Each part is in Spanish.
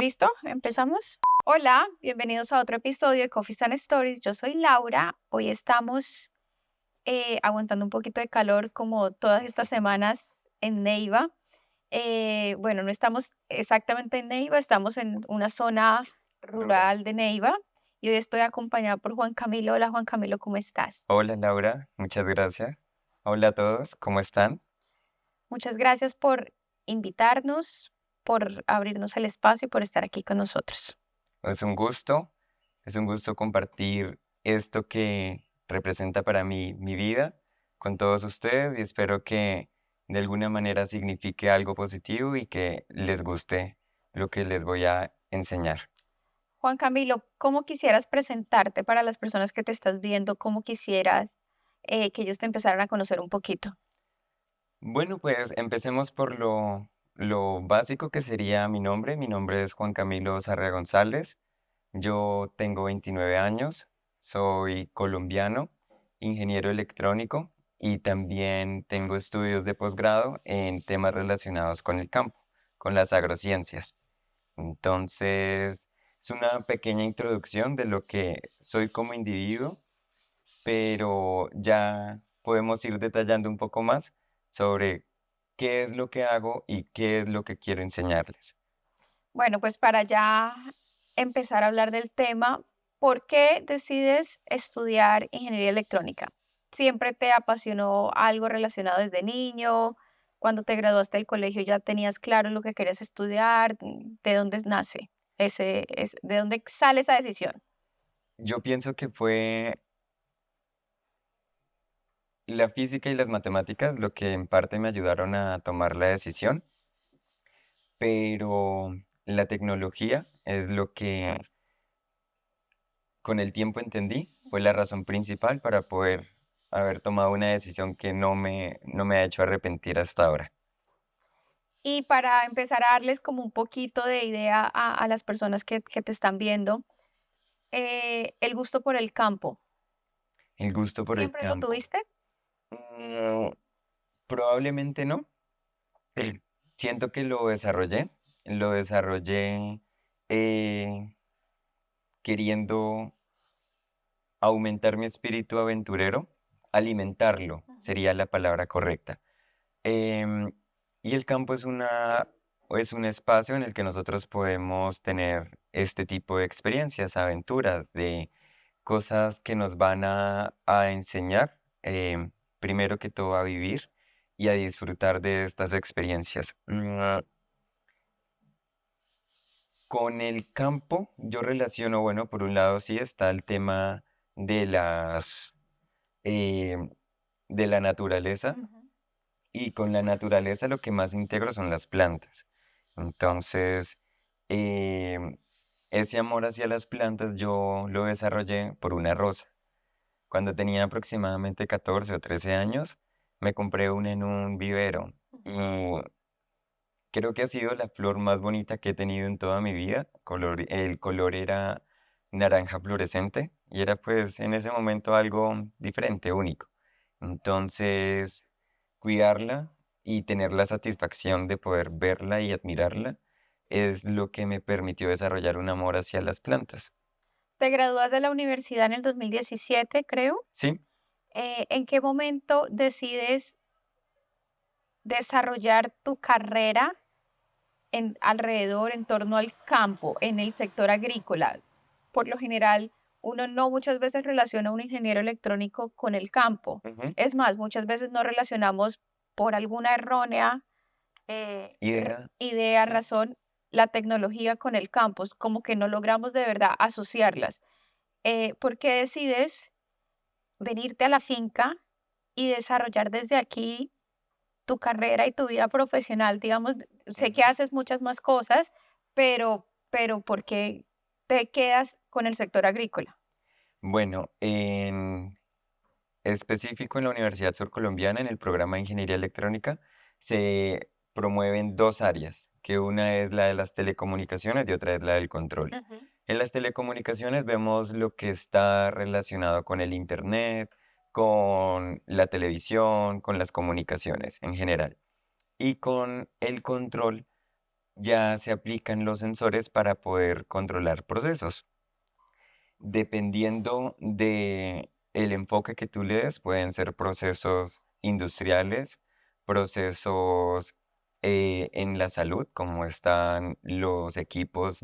¿Listo? ¿Empezamos? Hola, bienvenidos a otro episodio de Coffee and Stories. Yo soy Laura. Hoy estamos aguantando un poquito de calor como todas estas semanas en Neiva. Bueno, no estamos exactamente en Neiva, estamos en una zona Rural. rural de Neiva y hoy estoy acompañada por Juan Camilo. Hola Juan Camilo, ¿cómo estás? Hola Laura, muchas gracias. Hola a todos, ¿cómo están? Muchas gracias por invitarnos, por abrirnos el espacio y por estar aquí con nosotros. Es un gusto, es un gusto compartir esto que representa para mí mi vida con todos ustedes y espero que de alguna manera signifique algo positivo y que les guste lo que les voy a enseñar. Juan Camilo, ¿cómo quisieras presentarte para las personas que te estás viendo? ¿Cómo quisieras que ellos te empezaran a conocer un poquito? Bueno, pues empecemos por lo básico que sería mi nombre. Mi nombre es Juan Camilo Sarria González. Yo tengo 29 años, soy colombiano, ingeniero electrónico y también tengo estudios de posgrado en temas relacionados con el campo, con las agrociencias. Entonces, es una pequeña introducción de lo que soy como individuo, pero ya podemos ir detallando un poco más sobre qué es lo que hago y qué es lo que quiero enseñarles. Bueno, pues para ya empezar a hablar del tema, ¿por qué decides estudiar ingeniería electrónica? ¿Siempre te apasionó algo relacionado desde niño? Cuando te graduaste del colegio ya tenías claro lo que querías estudiar. ¿De dónde nace de dónde sale esa decisión? Yo pienso que fue la física y las matemáticas lo que en parte me ayudaron a tomar la decisión, pero la tecnología es lo que con el tiempo entendí, fue la razón principal para poder haber tomado una decisión que no me ha hecho arrepentir hasta ahora. Y para empezar a darles como un poquito de idea a las personas que te están viendo, el gusto por el campo, El gusto por el ¿siempre lo campo. tuviste? Mm, Probablemente no. el- Siento que lo desarrollé eh, queriendo aumentar mi espíritu aventurero, alimentarlo Ujú. sería la palabra correcta. Em, y el campo es un espacio en el que nosotros podemos tener este tipo de experiencias, aventuras, de cosas que nos van a enseñar, primero que todo a vivir y a disfrutar de estas experiencias. Con el campo yo relaciono, bueno, por un lado sí está el tema de em, de la naturaleza, Ujú. y con la naturaleza lo que más integro son las plantas. Entonces, em, ese amor hacia las plantas yo lo desarrollé por una rosa. Cuando tenía aproximadamente 14 o 13 años, me compré una en un vivero y creo que ha sido la flor más bonita que he tenido en toda mi vida. El color era naranja fluorescente y era pues en ese momento algo diferente, único. Entonces, cuidarla y tener la satisfacción de poder verla y admirarla es lo que me permitió desarrollar un amor hacia las plantas. Te gradúas de la universidad en el 2017, creo. Sí, ¿En qué momento decides desarrollar tu carrera en torno al campo, en el sector agrícola? Por lo general, uno no muchas veces relaciona a un ingeniero electrónico con el campo. ujú, Es más, muchas veces no relacionamos por alguna errónea idea, idea, sí. razón, la tecnología con el campo, es como que no logramos de verdad asociarlas. ¿Por qué decides venirte a la finca y desarrollar desde aquí tu carrera y tu vida profesional? Digamos, sé que Ujú. haces muchas más cosas, pero ¿por qué te quedas con el sector agrícola? Bueno, en específico en la Universidad Surcolombiana, en el programa de Ingeniería Electrónica, se promueven dos áreas, que una es la de las telecomunicaciones y otra es la del control. Ujú. En las telecomunicaciones vemos lo que está relacionado con el Internet, con la televisión, con las comunicaciones en general. Y con el control ya se aplican los sensores para poder controlar procesos. Dependiendo de el enfoque que tú le des, pueden ser procesos industriales, procesos en la salud, como están los equipos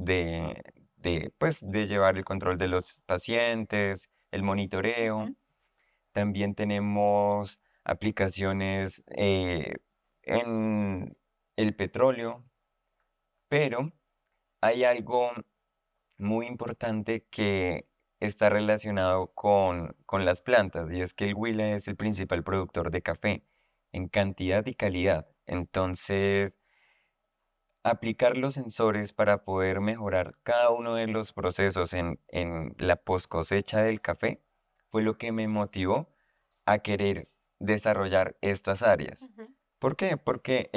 pues, de llevar el control de los pacientes, el monitoreo. Ujú, También tenemos aplicaciones en el petróleo, pero hay algo muy importante que está relacionado con las plantas, y es que el Huila es el principal productor de café en cantidad y calidad. Entonces, aplicar los sensores para poder mejorar cada uno de los procesos en la post cosecha del café fue lo que me motivó a querer desarrollar estas áreas. ujú. ¿Por qué? Porque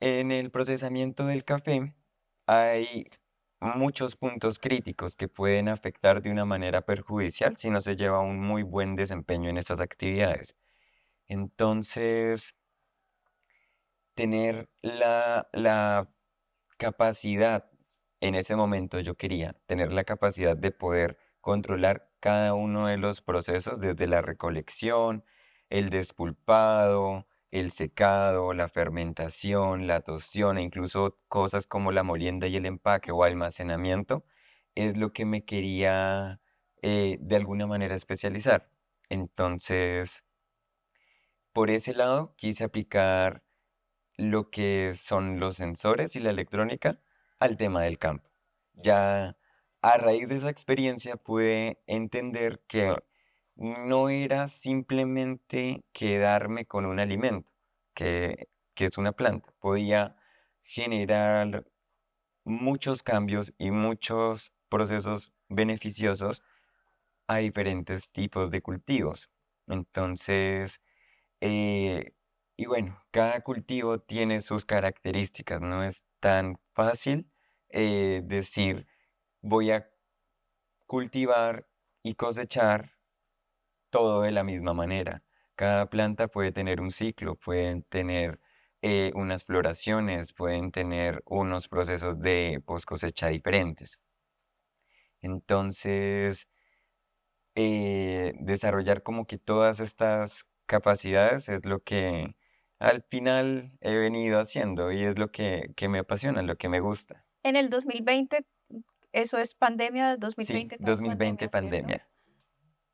en el procesamiento del café hay muchos puntos críticos que pueden afectar de una manera perjudicial si no se lleva un muy buen desempeño en esas actividades. Entonces, tener la capacidad, en ese momento yo quería tener la capacidad de poder controlar cada uno de los procesos, desde la recolección, el despulpado, el secado, la fermentación, la tostión e incluso cosas como la molienda y el empaque o almacenamiento, es lo que me quería de alguna manera especializar. Entonces, por ese lado, quise aplicar lo que son los sensores y la electrónica al tema del campo. Ya a raíz de esa experiencia pude entender que no era simplemente quedarme con un alimento, que es una planta. Podía generar muchos cambios y muchos procesos beneficiosos a diferentes tipos de cultivos. Entonces, eh, y bueno, cada cultivo tiene sus características, no es tan fácil decir voy a cultivar y cosechar todo de la misma manera. Cada planta puede tener un ciclo, pueden tener unas floraciones, pueden tener unos procesos de post cosecha diferentes. Entonces, desarrollar como que todas estas capacidades es lo que al final he venido haciendo y es lo que me apasiona, lo que me gusta. En el 2020, eso es pandemia, Sí, 2020 todo es 2020 pandemia, ¿cierto? pandemia.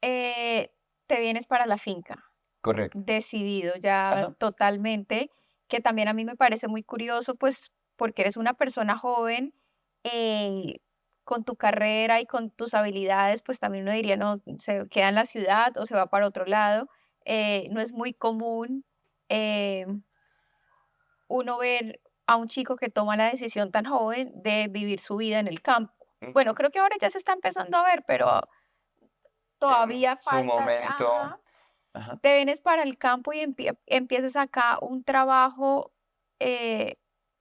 Eh, Te vienes para la finca, Correcto. decidido ya Ajá. totalmente, que también a mí me parece muy curioso, pues, porque eres una persona joven, eh, con tu carrera y con tus habilidades, pues también uno diría, no, se queda en la ciudad o se va para otro lado. No es muy común eh, uno ver a un chico que toma la decisión tan joven de vivir su vida en el campo. Bueno, Ujú. creo que ahora ya se está empezando a ver, pero En todavía su falta, momento, ajá. ajá. Te vienes para el campo y empiezas acá un trabajo, eh,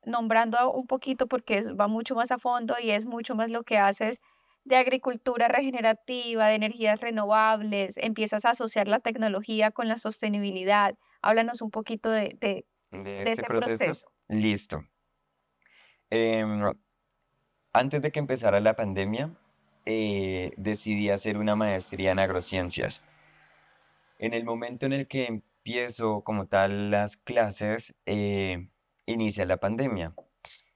nombrando un poquito porque va mucho más a fondo y es mucho más lo que haces de agricultura regenerativa, de energías renovables, empiezas a asociar la tecnología con la sostenibilidad. Háblanos un poquito De de este ese proceso, proceso. listo. Em, Antes de que empezara la pandemia, decidí hacer una maestría en agrociencias. En el momento en el que empiezo como tal las clases, inicia la pandemia.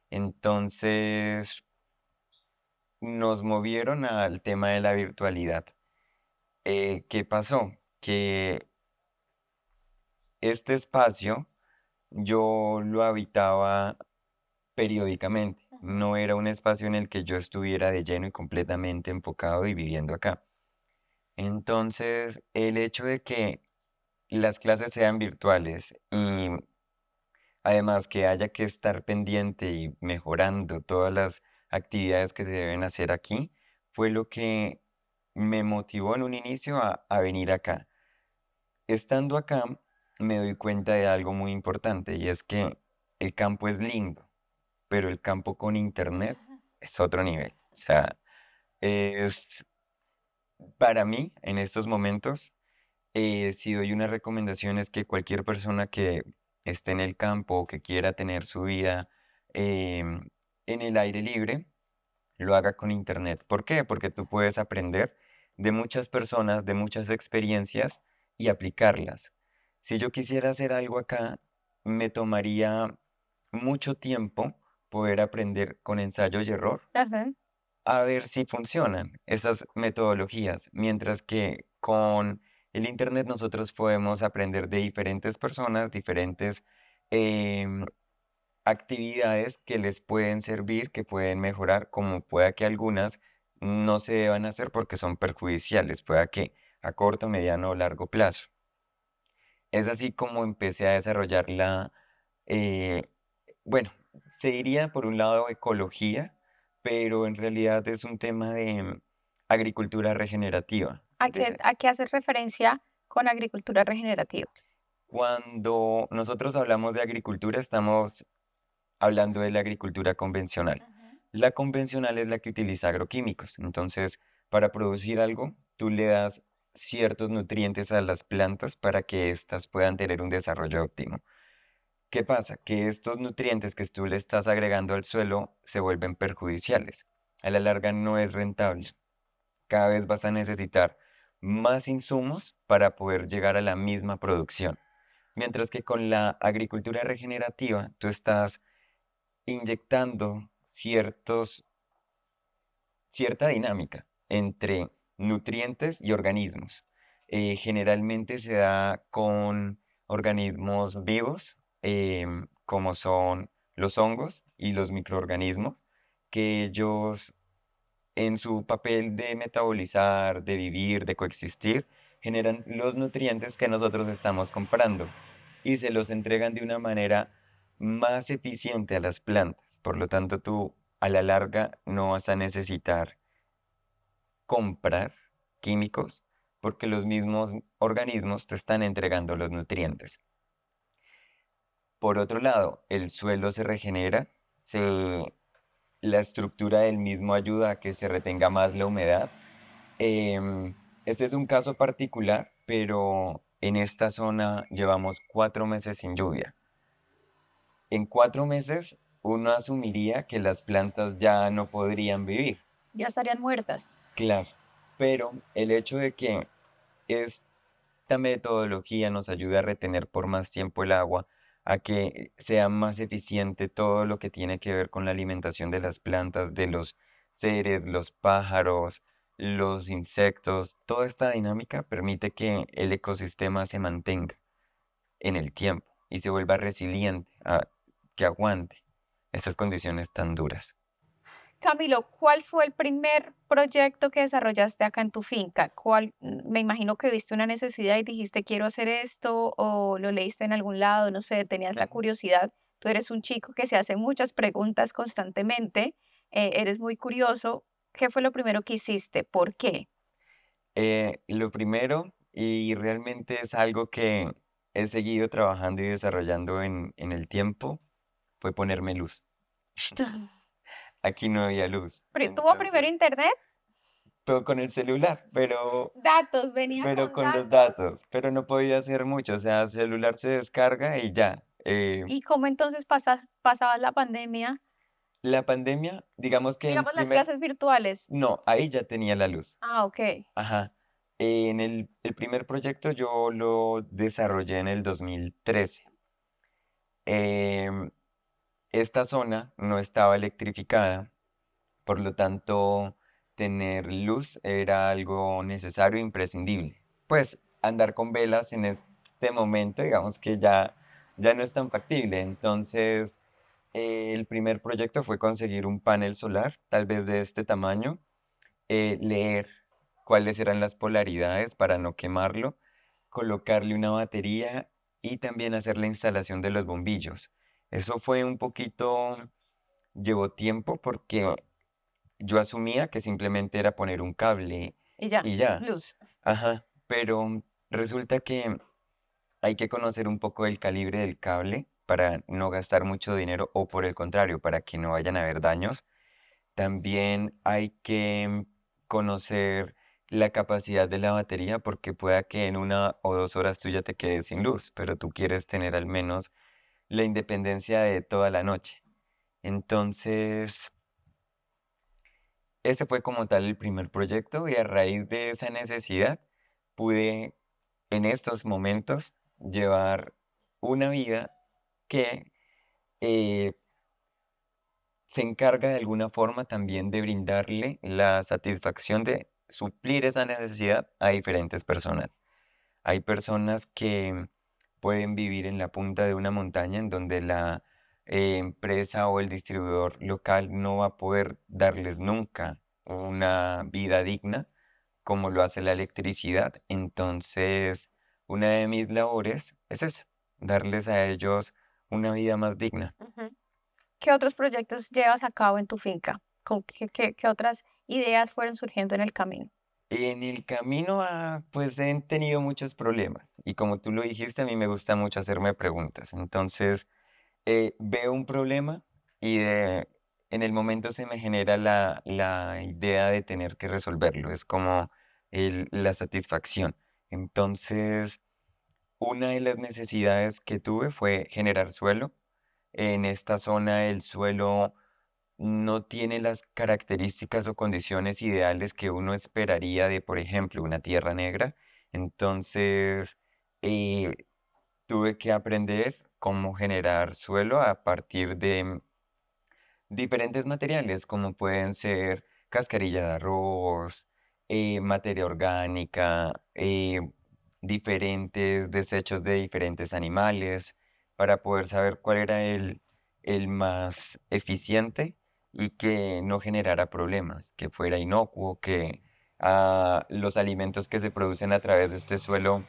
Entonces nos movieron al tema de la virtualidad. ¿Qué pasó? Que este espacio yo lo habitaba periódicamente. Ujú, No era un espacio en el que yo estuviera de lleno y completamente enfocado y viviendo acá. Entonces, el hecho de que las clases sean virtuales y además que haya que estar pendiente y mejorando todas las actividades que se deben hacer aquí, fue lo que me motivó en un inicio a venir acá. Estando acá, me doy cuenta de algo muy importante y es que el campo es lindo, pero el campo con internet ujú. es otro nivel. O sea, es para mí en estos momentos. Si doy una recomendación es que cualquier persona que esté en el campo o que quiera tener su vida em, en el aire libre, lo haga con internet. ¿Por qué? Porque tú puedes aprender de muchas personas, de muchas experiencias y aplicarlas. Si yo quisiera hacer algo acá, me tomaría mucho tiempo poder aprender con ensayo y error Ajá. a ver si funcionan esas metodologías, mientras que con el internet nosotros podemos aprender de diferentes personas, diferentes em, actividades que les pueden servir, que pueden mejorar, como pueda que algunas no se deban hacer porque son perjudiciales, pueda que a corto, mediano o largo plazo. Es así como empecé a desarrollar eh, bueno, se diría por un lado ecología, pero en realidad es un tema de agricultura regenerativa. A qué haces referencia con agricultura regenerativa? Cuando nosotros hablamos de agricultura, estamos hablando de la agricultura convencional. Ujú. La convencional es la que utiliza agroquímicos. Entonces, para producir algo, tú le das ciertos nutrientes a las plantas para que éstas puedan tener un desarrollo óptimo. ¿Qué pasa? Que estos nutrientes que tú le estás agregando al suelo se vuelven perjudiciales. A la larga no es rentable. Cada vez vas a necesitar más insumos para poder llegar a la misma producción. Mientras que con la agricultura regenerativa, tú estás inyectando cierta dinámica entre nutrientes y organismos. Generalmente se da con organismos vivos, como son los hongos y los microorganismos, que ellos en su papel de metabolizar, de vivir, de coexistir, generan los nutrientes que nosotros estamos comprando y se los entregan de una manera más eficiente a las plantas. Por lo tanto, tú a la larga no vas a necesitar comprar químicos porque los mismos organismos te están entregando los nutrientes. Por otro lado, el suelo se regenera, la estructura del mismo ayuda a que se retenga más la humedad. Este es un caso particular, pero en esta zona llevamos 4 meses sin lluvia. En 4 meses uno asumiría que las plantas ya no podrían vivir, Ya estarían muertas. claro, pero el hecho de que esta metodología nos ayude a retener por más tiempo el agua, a que sea más eficiente todo lo que tiene que ver con la alimentación de las plantas, de los seres, los pájaros, los insectos, toda esta dinámica permite que el ecosistema se mantenga en el tiempo y se vuelva resiliente, que aguante esas condiciones tan duras. Camilo, ¿cuál fue el primer proyecto que desarrollaste acá en tu finca? Me imagino que viste una necesidad y dijiste quiero hacer esto, o lo leíste en algún lado, no sé, tenías la curiosidad. Tú eres un chico que se hace muchas preguntas constantemente, eres muy curioso. ¿Qué fue lo primero que hiciste? ¿Por qué? Lo primero, y realmente es algo que he seguido trabajando y desarrollando en el tiempo, fue ponerme luz. Aquí no había luz, ¿Tuvo primero entonces internet? todo con el celular, Datos, venía pero con con los datos. datos, pero no podía hacer mucho, o sea, celular se descarga y ya. ¿Y cómo entonces pasabas la pandemia? La pandemia, digamos que Digamos las clases virtuales. no, ahí ya tenía la luz. Ah, ok. Ajá. En el primer proyecto yo lo desarrollé en el 2013. Em, Esta zona no estaba electrificada, por lo tanto, tener luz era algo necesario e imprescindible. Pues andar con velas en este momento, digamos que ya no es tan factible. Entonces, el primer proyecto fue conseguir un panel solar, tal vez de este tamaño, leer cuáles eran las polaridades para no quemarlo, colocarle una batería y también hacer la instalación de los bombillos. Eso fue un poquito, llevó tiempo porque yo asumía que simplemente era poner un cable Y ya, y ya. luz. Ajá, pero resulta que hay que conocer un poco el calibre del cable para no gastar mucho dinero o por el contrario, para que no vayan a haber daños. También hay que conocer la capacidad de la batería porque pueda que en 1 o 2 horas tú ya te quedes sin luz, pero tú quieres tener al menos la independencia de toda la noche. Entonces, ese fue como tal el primer proyecto y a raíz de esa necesidad pude en estos momentos llevar una vida que eh, se encarga de alguna forma también de brindarle la satisfacción de suplir esa necesidad a diferentes personas. Hay personas que pueden vivir en la punta de una montaña en donde la empresa o el distribuidor local no va a poder darles nunca una vida digna como lo hace la electricidad. Entonces, una de mis labores es esa, darles a ellos una vida más digna. Ujú. ¿Qué otros proyectos llevas a cabo en tu finca? ¿Qué otras ideas fueron surgiendo en el camino? En el camino, pues he tenido muchos problemas y como tú lo dijiste, a mí me gusta mucho hacerme preguntas. Entonces, veo un problema y en el momento se me genera la idea de tener que resolverlo. Es como la satisfacción. Entonces, una de las necesidades que tuve fue generar suelo. En esta zona el suelo no tiene las características o condiciones ideales que uno esperaría de, por ejemplo, una tierra negra. Entonces, eh, tuve que aprender cómo generar suelo a partir de diferentes materiales, como pueden ser cascarilla de arroz, materia orgánica, diferentes desechos de diferentes animales, para poder saber cuál era el más eficiente y que no generara problemas, que fuera inocuo, que los alimentos que se producen a través de este suelo,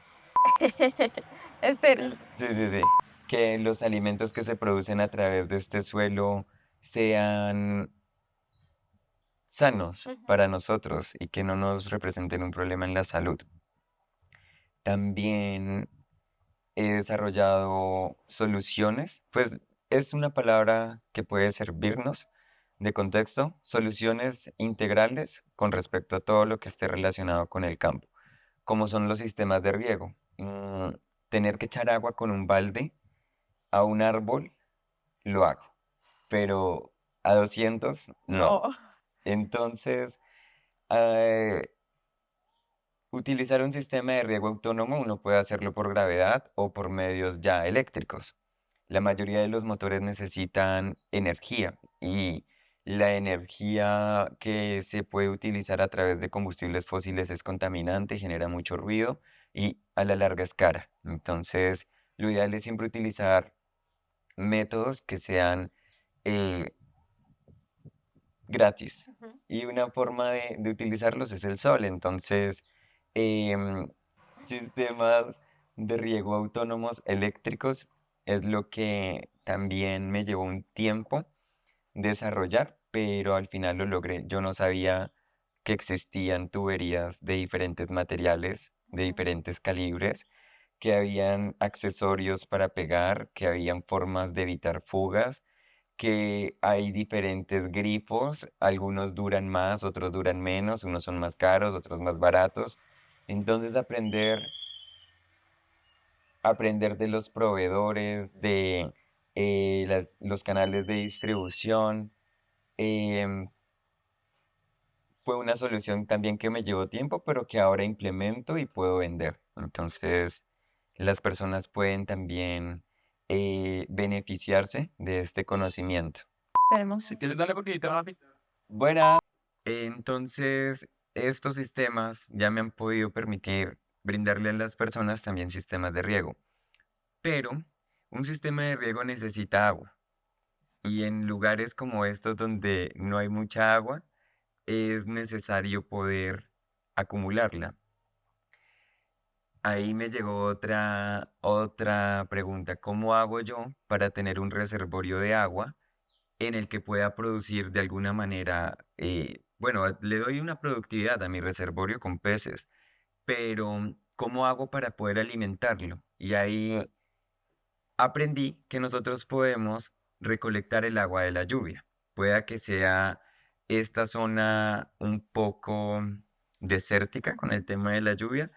Espera. sí, sí, sí, que los alimentos que se producen a través de este suelo sean sanos Ujú. para nosotros y que no nos representen un problema en la salud. También he desarrollado soluciones, pues es una palabra que puede servirnos de contexto, soluciones integrales con respecto a todo lo que esté relacionado con el campo, como son los sistemas de riego. Tener que echar agua con un balde a un árbol, lo hago, pero a 200 no. No. Entonces, eh, utilizar un sistema de riego autónomo uno puede hacerlo por gravedad o por medios ya eléctricos. La mayoría de los motores necesitan energía y la energía que se puede utilizar a través de combustibles fósiles es contaminante, genera mucho ruido y a la larga es cara. Entonces, lo ideal es siempre utilizar métodos que sean eh, gratis. Ujú. Y una forma de utilizarlos es el sol. Entonces, em, sistemas de riego autónomos eléctricos es lo que también me llevó un tiempo desarrollar, pero al final lo logré. Yo no sabía que existían tuberías de diferentes materiales, de Ujú. diferentes calibres, que habían accesorios para pegar, que habían formas de evitar fugas, que hay diferentes grifos, algunos duran más, otros duran menos, unos son más caros, otros más baratos. Entonces aprender de los proveedores, de los canales de distribución, em, fue una solución también que me llevó tiempo, pero que ahora implemento y puedo vender. Entonces, las personas pueden también beneficiarse de este conocimiento. Esperemos. Si quieres darle poquito, papi. Buena. Entonces, estos sistemas ya me han podido permitir brindarle a las personas también sistemas de riego. Pero un sistema de riego necesita agua. Y en lugares como estos donde no hay mucha agua, es necesario poder acumularla. Ahí me llegó otra pregunta. ¿Cómo hago yo para tener un reservorio de agua en el que pueda producir de alguna manera, bueno, le doy una productividad a mi reservorio con peces, pero ¿cómo hago para poder alimentarlo? Y ahí aprendí que nosotros podemos recolectar el agua de la lluvia. Pueda que sea esta zona un poco desértica con el Ujú. tema de la lluvia,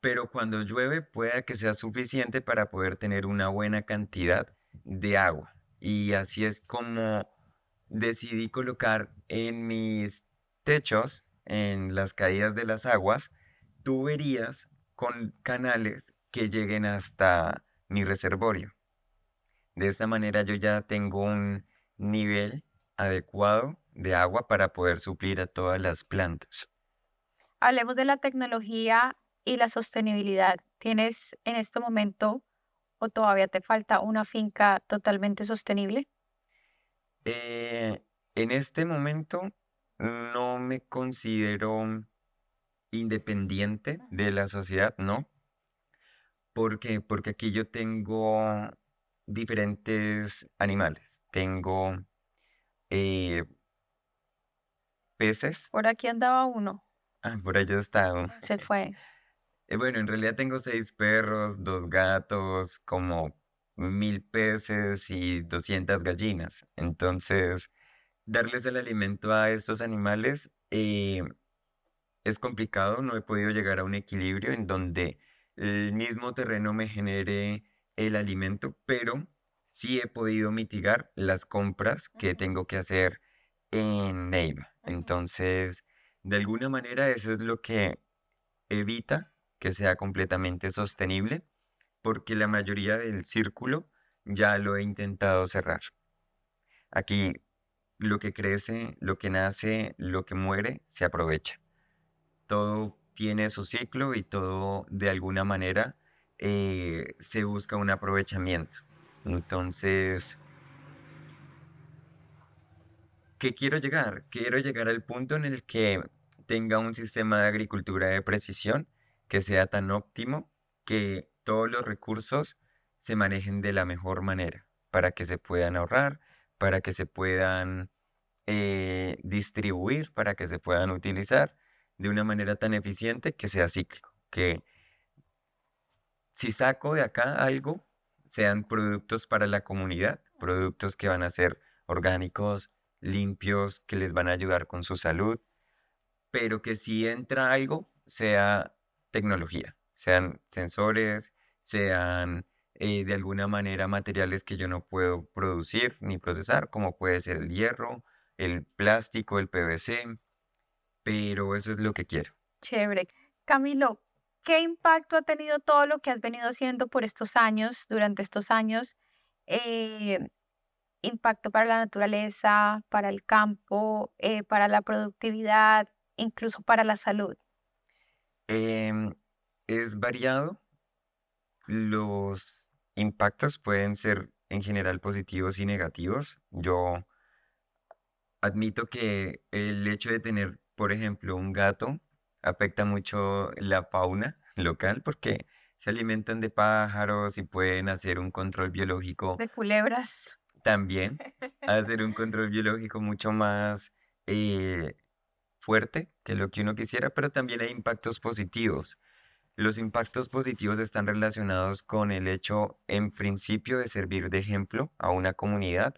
pero cuando llueve pueda que sea suficiente para poder tener una buena cantidad de agua. Y así es como decidí colocar en mis techos, en las caídas de las aguas, tuberías con canales que lleguen hasta mi reservorio. De esta manera yo ya tengo un nivel adecuado de agua para poder suplir a todas las plantas. Hablemos de la tecnología y la sostenibilidad. ¿Tienes en este momento o todavía te falta una finca totalmente sostenible? Eh, en este momento no me considero independiente de la sociedad, no. ¿Por qué? Porque aquí yo tengo diferentes animales. Tengo eh, peces. Por aquí andaba uno, Por allá está. se fue. Bueno, en realidad tengo 6 perros, 2 gatos, como 1000 peces y 200 gallinas. Entonces, darles el alimento a estos animales es complicado. No he podido llegar a un equilibrio en donde el mismo terreno me genere el alimento, pero sí he podido mitigar las compras que Ujú, tengo que hacer en Neiva. ujú. Entonces, de alguna manera eso es lo que evita que sea completamente sostenible, porque la mayoría del círculo ya lo he intentado cerrar. Aquí lo que crece, lo que nace, lo que muere, se aprovecha. Todo tiene su ciclo y todo de alguna manera se busca un aprovechamiento. Entonces, ¿qué quiero llegar? Quiero llegar al punto en el que tenga un sistema de agricultura de precisión que sea tan óptimo que todos los recursos se manejen de la mejor manera para que se puedan ahorrar, para que se puedan distribuir, para que se puedan utilizar de una manera tan eficiente que sea cíclico, que si saco de acá algo, sean productos para la comunidad, productos que van a ser orgánicos, limpios, que les van a ayudar con su salud, pero que si entra algo, sea tecnología, sean sensores, sean de alguna manera materiales que yo no puedo producir ni procesar, como puede ser el hierro, el plástico, el PVC, pero eso es lo que quiero. Chévere. Camilo, ¿qué impacto ha tenido todo lo que has venido haciendo por estos años, durante estos años? Eh, Impacto para la naturaleza, para el campo, para la productividad, incluso para la salud. Em, es variado. Los impactos pueden ser en general positivos y negativos. Yo admito que el hecho de tener, por ejemplo, un gato afecta mucho la fauna local porque se alimentan de pájaros y pueden hacer un control biológico De culebras. también, hacer un control biológico mucho más eh, fuerte que lo que uno quisiera, pero también hay impactos positivos. Los impactos positivos están relacionados con el hecho, en principio, de servir de ejemplo a una comunidad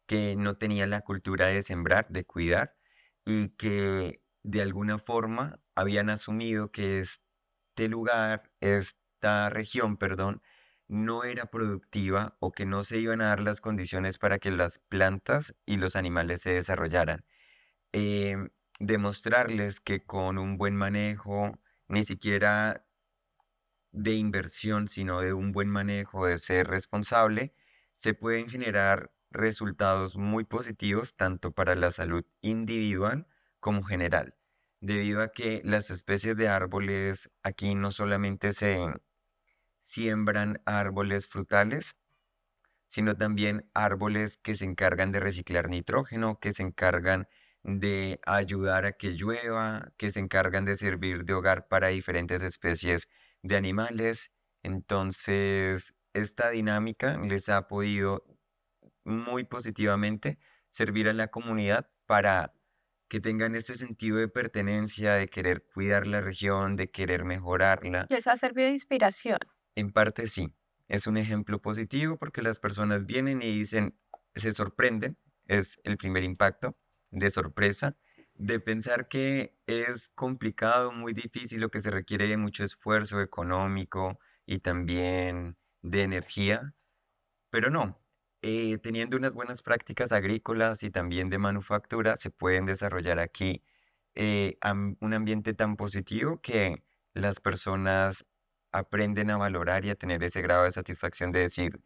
que no tenía la cultura de sembrar, de cuidar, y que de alguna forma habían asumido que este lugar, esta región, perdón, no era productiva o que no se iban a dar las condiciones para que las plantas y los animales se desarrollaran. Demostrarles que con un buen manejo, ni siquiera de inversión, sino de un buen manejo, de ser responsable, se pueden generar resultados muy positivos tanto para la salud individual como general, debido a que las especies de árboles aquí no solamente se siembran árboles frutales, sino también árboles que se encargan de reciclar nitrógeno, que se encargan de ayudar a que llueva, que se encargan de servir de hogar para diferentes especies de animales. Entonces, esta dinámica les ha podido muy positivamente servir a la comunidad para que tengan ese sentido de pertenencia, de querer cuidar la región, de querer mejorarla. Les ha servido de inspiración. En parte sí, es un ejemplo positivo porque las personas vienen y dicen, se sorprenden, es el primer impacto de sorpresa, de pensar que es complicado, muy difícil, lo que se requiere de mucho esfuerzo económico y también de energía, pero no. Teniendo unas buenas prácticas agrícolas y también de manufactura, se pueden desarrollar aquí un ambiente tan positivo que las personas aprenden a valorar y a tener ese grado de satisfacción de decir,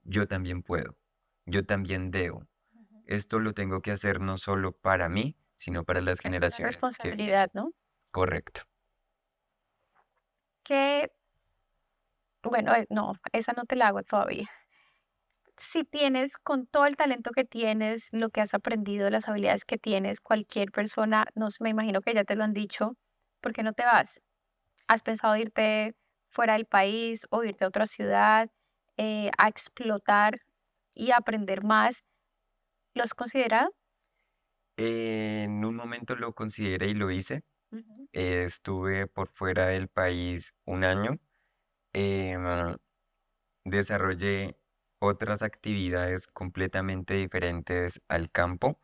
yo también puedo, yo también debo. Ujú. Esto lo tengo que hacer no solo para mí, sino para las Es una generaciones que responsabilidad, vienen. ¿no? Correcto. Que, bueno, no, esa no te la hago todavía. Si tienes, con todo el talento que tienes, lo que has aprendido, las habilidades que tienes, cualquier persona, no sé, me imagino que ya te lo han dicho, ¿por qué no te vas? ¿Has pensado irte fuera del país o irte a otra ciudad a explotar y aprender más? ¿Lo has considerado? En un momento lo consideré y lo hice. Ujú. Estuve por fuera del país un año. em, Desarrollé otras actividades completamente diferentes al campo.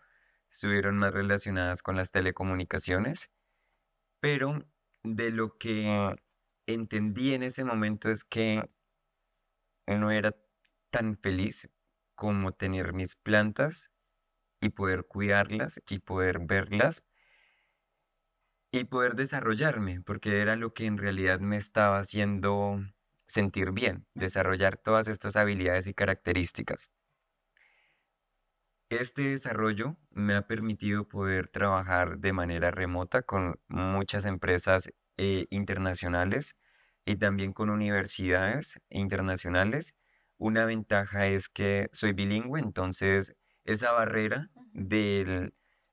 Estuvieron más relacionadas con las telecomunicaciones, pero de lo que entendí en ese momento es que no era tan feliz como tener mis plantas y poder cuidarlas y poder verlas y poder desarrollarme, porque era lo que en realidad me estaba haciendo sentir bien, desarrollar todas estas habilidades y características. Este desarrollo me ha permitido poder trabajar de manera remota con muchas empresas internacionales y también con universidades internacionales. Una ventaja es que soy bilingüe, entonces esa barrera Ujú.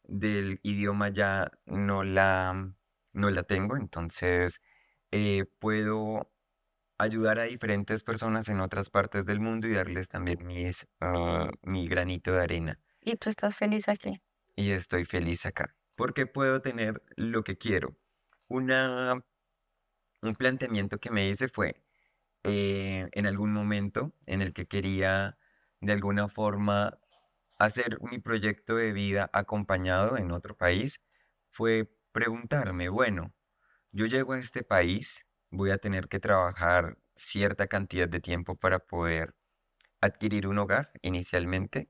del idioma ya no la tengo, entonces puedo ayudar a diferentes personas en otras partes del mundo y darles también mi granito de arena. Y tú estás feliz aquí. Y estoy feliz acá, porque puedo tener lo que quiero. Una, un planteamiento que me hice fue en algún momento en el que quería de alguna forma hacer mi proyecto de vida acompañado en otro país, fue preguntarme, bueno, yo llego a este país, voy a tener que trabajar cierta cantidad de tiempo para poder adquirir un hogar inicialmente,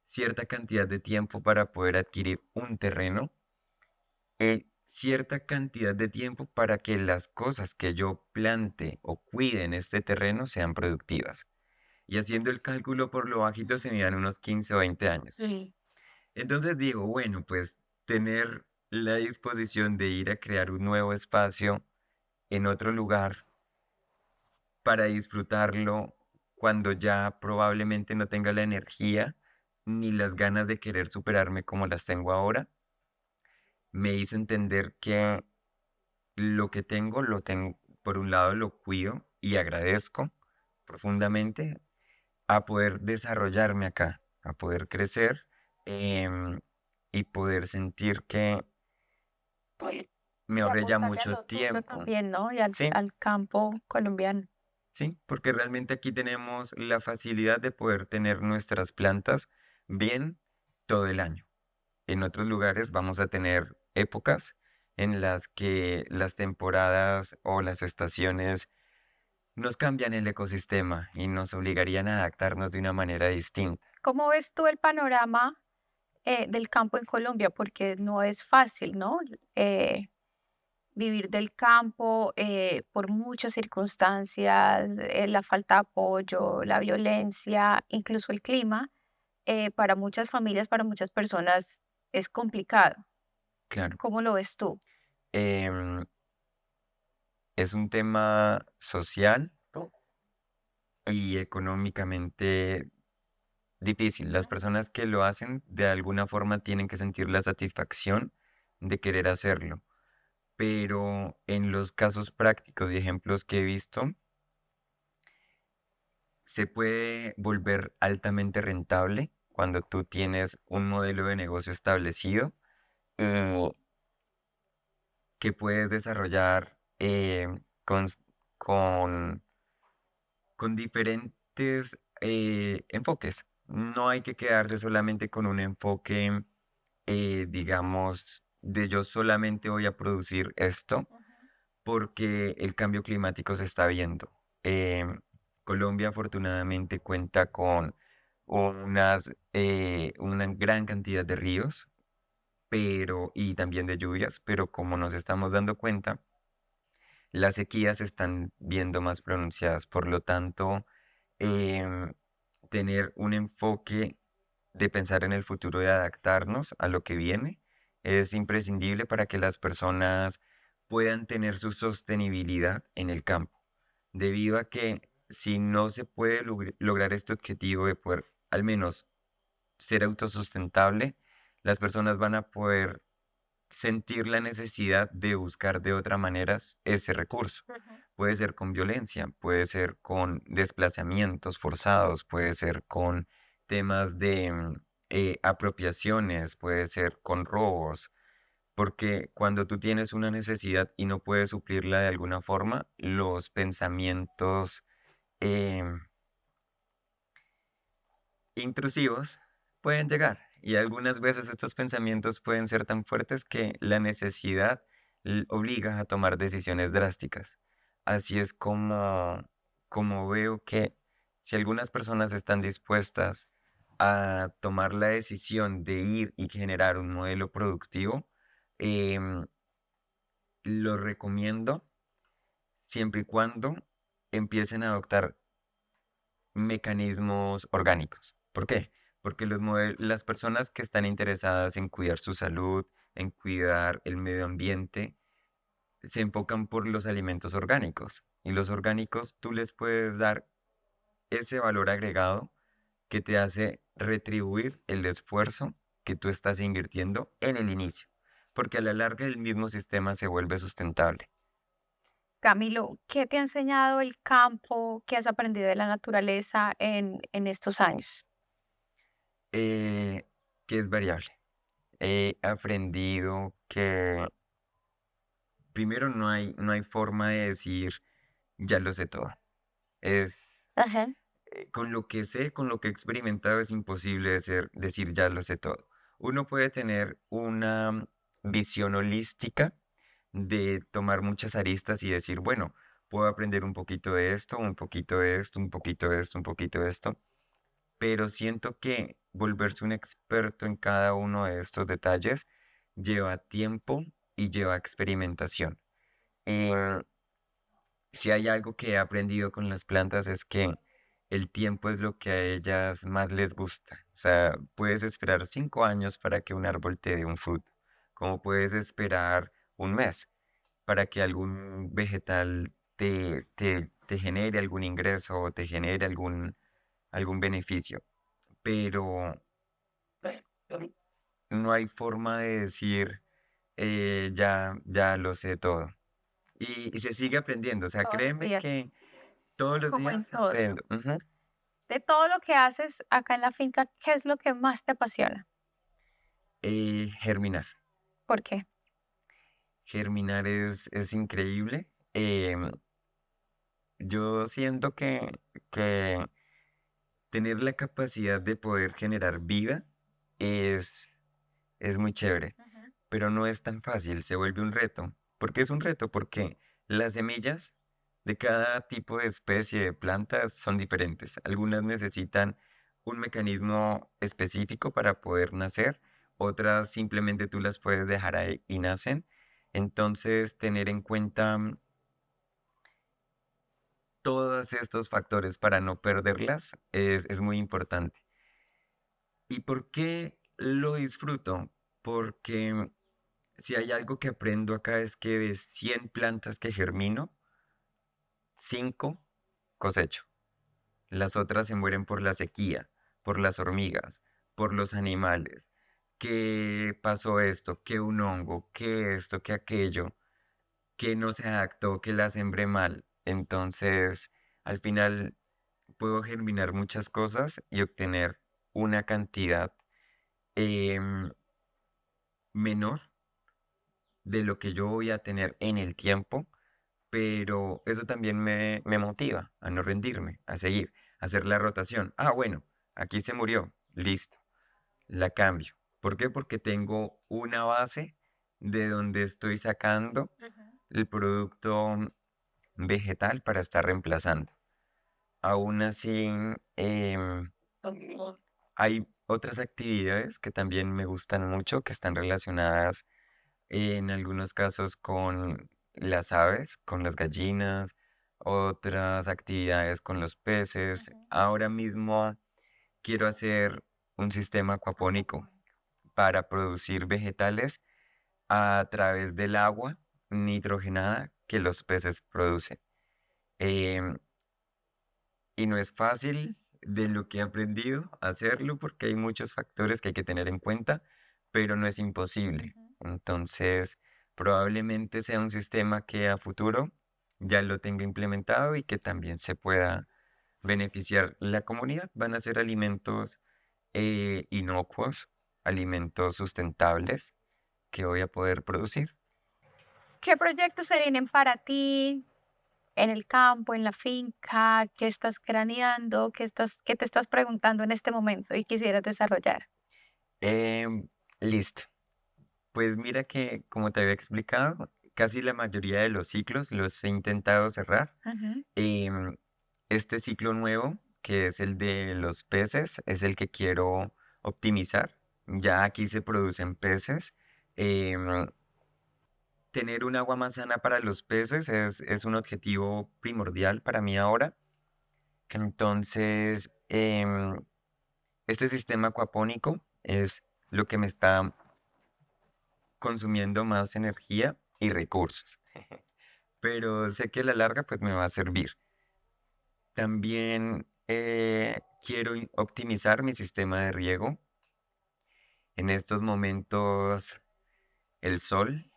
cierta cantidad de tiempo para poder adquirir un terreno, cierta cantidad de tiempo para que las cosas que yo plante o cuide en este terreno sean productivas. Y haciendo el cálculo por lo bajito se me dan unos 15 o 20 años. Sí. Entonces digo, bueno, pues tener la disposición de ir a crear un nuevo espacio en otro lugar para disfrutarlo cuando ya probablemente no tenga la energía ni las ganas de querer superarme como las tengo ahora, me hizo entender que lo que tengo, por un lado lo cuido y agradezco profundamente a poder desarrollarme acá, a poder crecer em, y poder sentir que me Y ahorré ya apostarle a mucho lo tuyo tiempo. también, ¿no? Y Sí, al campo colombiano. sí, porque realmente aquí tenemos la facilidad de poder tener nuestras plantas bien todo el año. En otros lugares vamos a tener épocas en las que las temporadas o las estaciones nos cambian el ecosistema y nos obligarían a adaptarnos de una manera distinta. ¿Cómo ves tú el panorama del campo en Colombia? Porque no es fácil, ¿no? Eh, Vivir del campo por muchas circunstancias, la falta de apoyo, la violencia, incluso el clima, para muchas familias, para muchas personas es complicado. Claro. ¿Cómo lo ves tú? Em, es un tema social y económicamente difícil. Las personas que lo hacen de alguna forma tienen que sentir la satisfacción de querer hacerlo. Pero en los casos prácticos y ejemplos que he visto, se puede volver altamente rentable cuando tú tienes un modelo de negocio establecido eh, que puedes desarrollar con, con, con diferentes enfoques. No hay que quedarse solamente con un enfoque, digamos, de yo solamente voy a producir esto, Ujú. porque el cambio climático se está viendo. Colombia afortunadamente cuenta con una gran cantidad de ríos, y también de lluvias, pero como nos estamos dando cuenta, las sequías se están viendo más pronunciadas. Por lo tanto, em, tener un enfoque de pensar en el futuro, de adaptarnos a lo que viene, es imprescindible para que las personas puedan tener su sostenibilidad en el campo. Debido a que si no se puede lograr este objetivo de poder al menos ser autosustentable, las personas van a poder sentir la necesidad de buscar de otra manera ese recurso. Ujú. Puede ser con violencia, puede ser con desplazamientos forzados, puede ser con temas de apropiaciones, puede ser con robos, porque cuando tú tienes una necesidad y no puedes suplirla de alguna forma, los pensamientos em, intrusivos pueden llegar. Y algunas veces estos pensamientos pueden ser tan fuertes que la necesidad obliga a tomar decisiones drásticas. Así es como veo que si algunas personas están dispuestas a tomar la decisión de ir y generar un modelo productivo, em, lo recomiendo siempre y cuando empiecen a adoptar mecanismos orgánicos. ¿Por qué? Porque las personas que están interesadas en cuidar su salud, en cuidar el medio ambiente, se enfocan por los alimentos orgánicos. Y los orgánicos tú les puedes dar ese valor agregado que te hace retribuir el esfuerzo que tú estás invirtiendo en el inicio. Porque a la larga el mismo sistema se vuelve sustentable. Camilo, ¿qué te ha enseñado el campo? ¿Qué has aprendido de la naturaleza en estos años? Eh, que es variable. He aprendido que primero no hay forma de decir ya lo sé todo. Es Ajá. con lo que sé, con lo que he experimentado, es imposible decir ya lo sé todo. Uno puede tener una visión holística de tomar muchas aristas y decir, bueno, puedo aprender un poquito de esto, un poquito de esto, un poquito de esto, un poquito de esto, pero siento que volverse un experto en cada uno de estos detalles lleva tiempo y lleva experimentación. Eh, si hay algo que he aprendido con las plantas es que el tiempo es lo que a ellas más les gusta. O sea, puedes esperar 5 años para que un árbol te dé un fruto, como puedes esperar un mes para que algún vegetal te genere algún ingreso o te genere algún beneficio. Pero no hay forma de decir ya lo sé todo. Y se sigue aprendiendo. O sea, Todos los créeme días, que todos los como en días todo. aprendo. Ujú. De todo lo que haces acá en la finca, ¿qué es lo que más te apasiona? Germinar. ¿Por qué? Germinar es increíble. Yo siento que tener la capacidad de poder generar vida es, es muy chévere, Ujú. pero no es tan fácil, se vuelve un reto. ¿Por qué es un reto? Porque las semillas de cada tipo de especie de plantas son diferentes. Algunas necesitan un mecanismo específico para poder nacer, otras simplemente tú las puedes dejar ahí y nacen. Entonces, tener en cuenta todos estos factores para no perderlas es muy importante. ¿Y por qué lo disfruto? Porque si hay algo que aprendo acá es que de 100 plantas que germino, 5 cosecho. Las otras se mueren por la sequía, por las hormigas, por los animales. ¿Qué pasó esto? ¿Qué un hongo? ¿Qué esto? ¿Qué aquello? ¿Qué no se adaptó? ¿Qué la sembré mal? Entonces, al final puedo germinar muchas cosas y obtener una cantidad em, menor de lo que yo voy a tener en el tiempo, pero eso también me motiva a no rendirme, a seguir, a hacer la rotación. Ah, bueno, aquí se murió, listo, la cambio. ¿Por qué? Porque tengo una base de donde estoy sacando Ujú. el producto vegetal para estar reemplazando. Aún así, em, Hay otras actividades que también me gustan mucho, que están relacionadas en algunos casos con las aves, con las gallinas, otras actividades con los peces. Ujú. Ahora mismo quiero hacer un sistema acuapónico Acuapónico. para producir vegetales a través del agua nitrogenada que los peces producen. Em, y no es fácil de lo que he aprendido a hacerlo porque hay muchos factores que hay que tener en cuenta, pero no es imposible. Ujú. Entonces, probablemente sea un sistema que a futuro ya lo tenga implementado y que también se pueda beneficiar la comunidad. Van a ser alimentos inocuos, alimentos sustentables que voy a poder producir. ¿Qué proyectos se vienen para ti en el campo, en la finca? ¿Qué estás craneando? ¿Qué te estás preguntando en este momento y quisieras desarrollar? Listo. Pues mira que, como te había explicado, casi la mayoría de los ciclos los he intentado cerrar. Ujú. Em, este ciclo nuevo, que es el de los peces, es el que quiero optimizar. Ya aquí se producen peces. Em, tener un agua más sana para los peces es un objetivo primordial para mí ahora. Entonces, este sistema acuapónico es lo que me está consumiendo más energía y recursos, pero sé que a la larga pues me va a servir. También quiero optimizar mi sistema de riego. En estos momentos el sol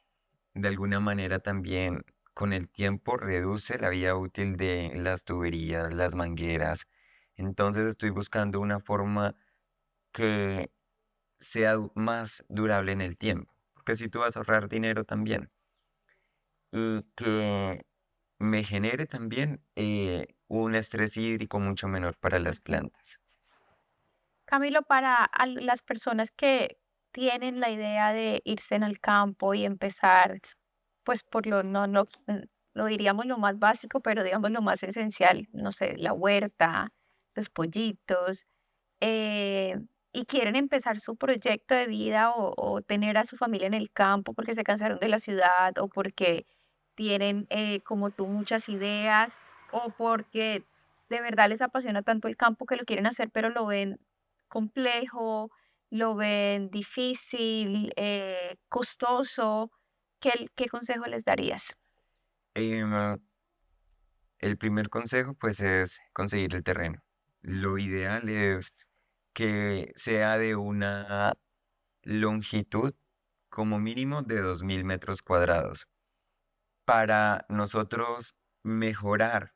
de alguna manera también con el tiempo reduce la vida útil de las tuberías, las mangueras. Entonces estoy buscando una forma que sea más durable en el tiempo, porque si tú vas a ahorrar dinero también y que me genere también un estrés hídrico mucho menor para las plantas. Camilo, para las personas que tienen la idea de irse en el campo y empezar, pues por lo diríamos lo más básico, pero digamos lo más esencial, no sé, la huerta, los pollitos, eh, y quieren empezar su proyecto de vida o tener a su familia en el campo porque se cansaron de la ciudad o porque tienen, como tú, muchas ideas o porque de verdad les apasiona tanto el campo que lo quieren hacer, pero lo ven complejo, lo ven difícil, costoso. ¿Qué consejo les darías? Em, el primer consejo pues es conseguir el terreno. Lo ideal es que sea de una longitud como mínimo de 2000 metros cuadrados. Para nosotros mejorar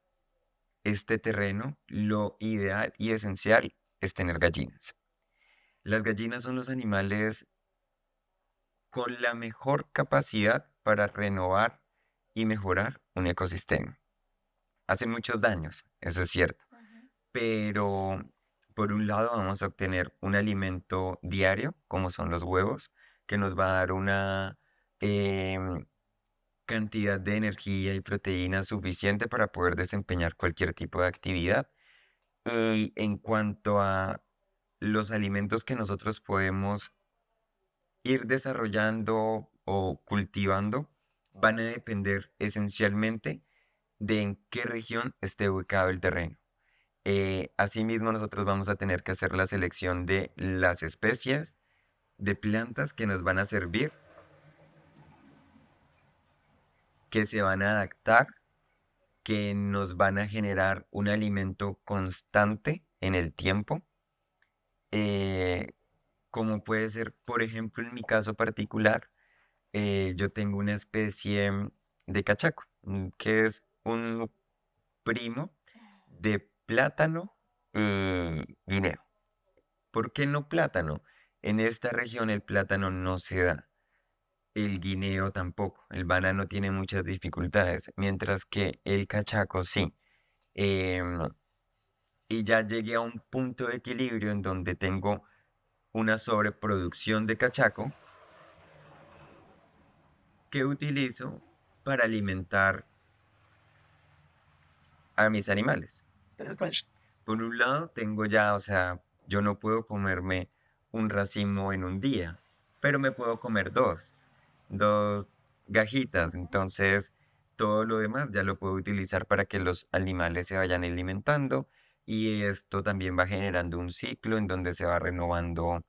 este terreno, lo ideal y esencial es tener gallinas. Las gallinas son los animales con la mejor capacidad para renovar y mejorar un ecosistema. Hacen muchos daños, eso es cierto, Ujú. pero por un lado vamos a obtener un alimento diario, como son los huevos, que nos va a dar una em, cantidad de energía y proteína suficiente para poder desempeñar cualquier tipo de actividad. Y en cuanto a los alimentos que nosotros podemos ir desarrollando o cultivando, van a depender esencialmente de en qué región esté ubicado el terreno. Asimismo, nosotros vamos a tener que hacer la selección de las especies de plantas que nos van a servir, que se van a adaptar, que nos van a generar un alimento constante en el tiempo, eh, como puede ser, por ejemplo, en mi caso particular, yo tengo una especie de cachaco, que es un primo de plátano guineo. ¿Por qué no plátano? En esta región el plátano no se da, el guineo tampoco, el banano tiene muchas dificultades, mientras que el cachaco sí. Em, y ya llegué a un punto de equilibrio en donde tengo una sobreproducción de cachaco que utilizo para alimentar a mis animales. Por un lado, tengo ya, o sea, Yo no puedo comerme un racimo en un día, pero me puedo comer dos gajitas. Entonces, todo lo demás ya lo puedo utilizar para que los animales se vayan alimentando y esto también va generando un ciclo en donde se va renovando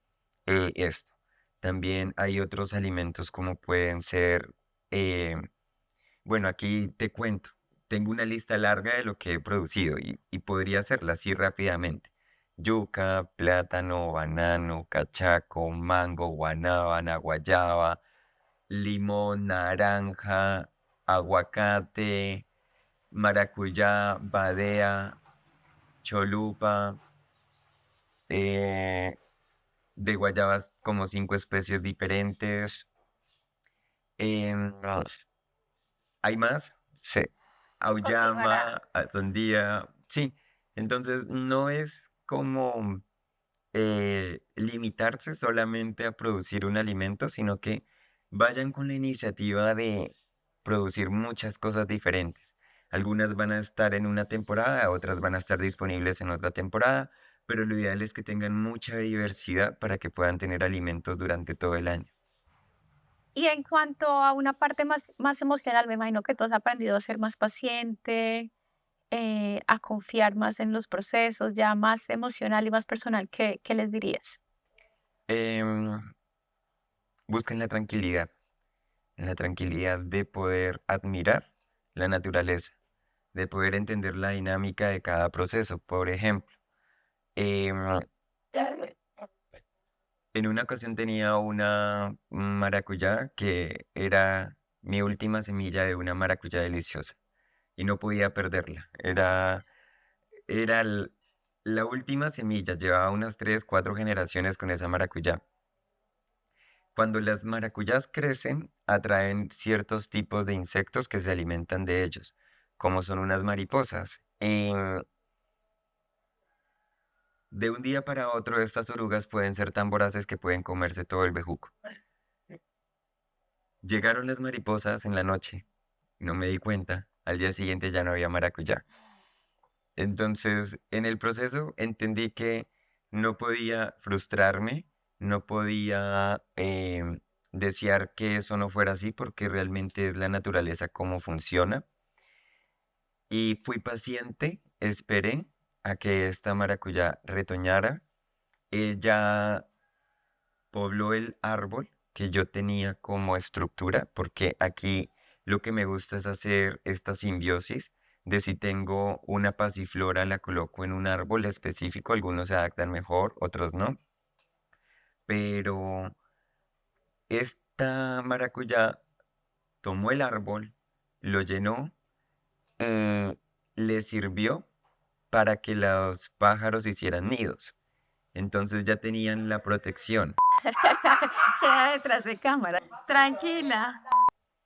esto. También hay otros alimentos como pueden ser, eh, bueno, aquí te cuento, tengo una lista larga de lo que he producido y podría hacerla así rápidamente. Yuca, plátano, banano, cachaco, mango, guanábana, guayaba, limón, naranja, aguacate, maracuyá, badea, cholupa, eh, de guayabas como 5 especies diferentes. em, ¿Hay más? Sí. Continuará. Auyama, sandía, sí. Entonces no es como limitarse solamente a producir un alimento, sino que vayan con la iniciativa de producir muchas cosas diferentes. Algunas van a estar en una temporada, otras van a estar disponibles en otra temporada, pero lo ideal es que tengan mucha diversidad para que puedan tener alimentos durante todo el año. Y en cuanto a una parte más emocional, me imagino que tú has aprendido a ser más paciente, a confiar más en los procesos, ya más emocional y más personal. ¿Qué les dirías? Em, Busquen la tranquilidad de poder admirar la naturaleza, de poder entender la dinámica de cada proceso. Por ejemplo, em, en una ocasión tenía una maracuyá que era mi última semilla de una maracuyá deliciosa y no podía perderla. Era la última semilla, llevaba unas 3, 4 generaciones con esa maracuyá. Cuando las maracuyás crecen, atraen ciertos tipos de insectos que se alimentan de ellos, como son unas mariposas. De un día para otro, estas orugas pueden ser tan voraces que pueden comerse todo el bejuco. Llegaron las mariposas en la noche, no me di cuenta, al día siguiente ya no había maracuyá. Entonces, en el proceso entendí que no podía frustrarme, no podía desear que eso no fuera así porque realmente es la naturaleza como funciona. Y fui paciente, esperé a que esta maracuyá retoñara. Ella pobló el árbol que yo tenía como estructura, porque aquí lo que me gusta es hacer esta simbiosis de si tengo una pasiflora la coloco en un árbol específico, algunos se adaptan mejor, otros no, pero esta maracuyá tomó el árbol, lo llenó, eh, le sirvió para que los pájaros hicieran nidos. Entonces ya tenían la protección. Sea detrás de cámara. Tranquila.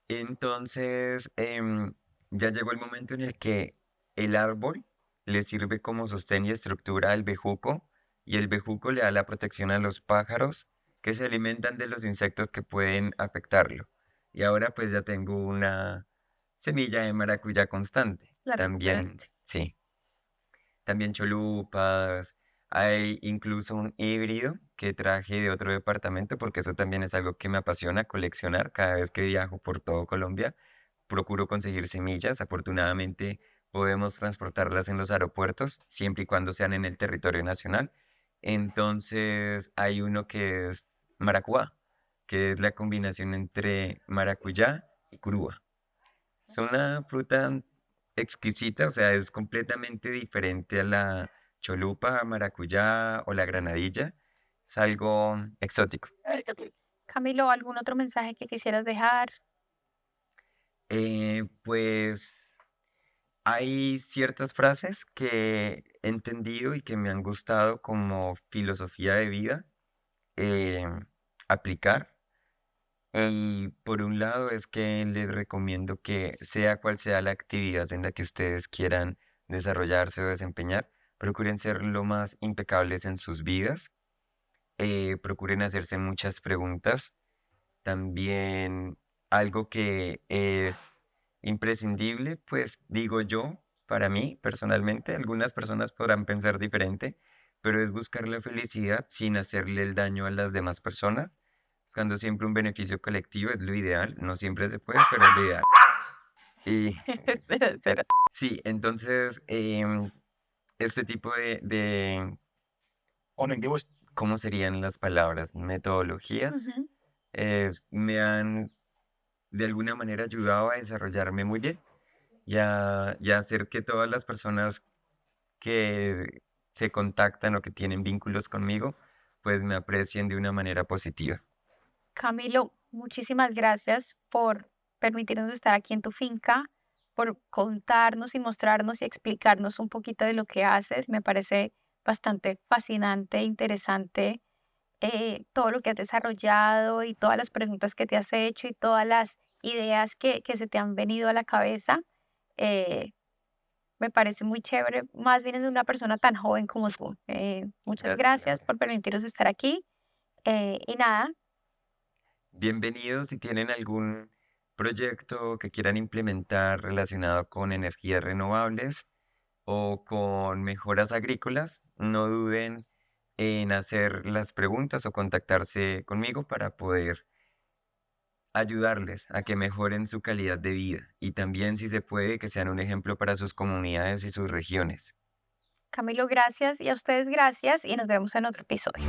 Entonces, ya llegó el momento en el que el árbol le sirve como sostén y estructura al bejuco, y el bejuco le da la protección a los pájaros que se alimentan de los insectos que pueden afectarlo. Y ahora pues ya tengo una semilla de maracuyá constante. La También, recuperaste. sí, también cholupas. Hay incluso un híbrido que traje de otro departamento porque eso también es algo que me apasiona coleccionar cada vez que viajo por todo Colombia. Procuro conseguir semillas. Afortunadamente podemos transportarlas en los aeropuertos siempre y cuando sean en el territorio nacional. Entonces hay uno que es maracuá, que es la combinación entre maracuyá y curúa. Es una fruta exquisita, o sea, es completamente diferente a la cholupa, maracuyá o la granadilla. Es algo exótico. Camilo, ¿algún otro mensaje que quisieras dejar? Pues hay ciertas frases que he entendido y que me han gustado como filosofía de vida eh, aplicar. Y por un lado es que les recomiendo que sea cual sea la actividad en la que ustedes quieran desarrollarse o desempeñar, procuren ser lo más impecables en sus vidas, procuren hacerse muchas preguntas. También algo que es imprescindible, pues digo yo, para mí personalmente, algunas personas podrán pensar diferente, pero es buscar la felicidad sin hacerle el daño a las demás personas, buscando siempre un beneficio colectivo, es lo ideal, no siempre se puede, pero es lo ideal. Y Espera, espera. sí, entonces, este tipo de ¿cómo serían las palabras? Metodologías, Ujú. me han de alguna manera ayudado a desarrollarme muy bien y a hacer que todas las personas que se contactan o que tienen vínculos conmigo, pues me aprecien de una manera positiva. Camilo, muchísimas gracias por permitirnos estar aquí en tu finca, por contarnos y mostrarnos y explicarnos un poquito de lo que haces. Me parece bastante fascinante, interesante todo lo que has desarrollado y todas las preguntas que te has hecho y todas las ideas que se te han venido a la cabeza. Eh, Me parece muy chévere, más bien es una persona tan joven como tú. Muchas Gracias, gracias Laura. por permitirnos estar aquí. Y nada, Bienvenidos si tienen algún proyecto que quieran implementar relacionado con energías renovables o con mejoras agrícolas, no duden en hacer las preguntas o contactarse conmigo para poder ayudarles a que mejoren su calidad de vida y también, si se puede, que sean un ejemplo para sus comunidades y sus regiones. Camilo, gracias y a ustedes gracias y nos vemos en otro episodio.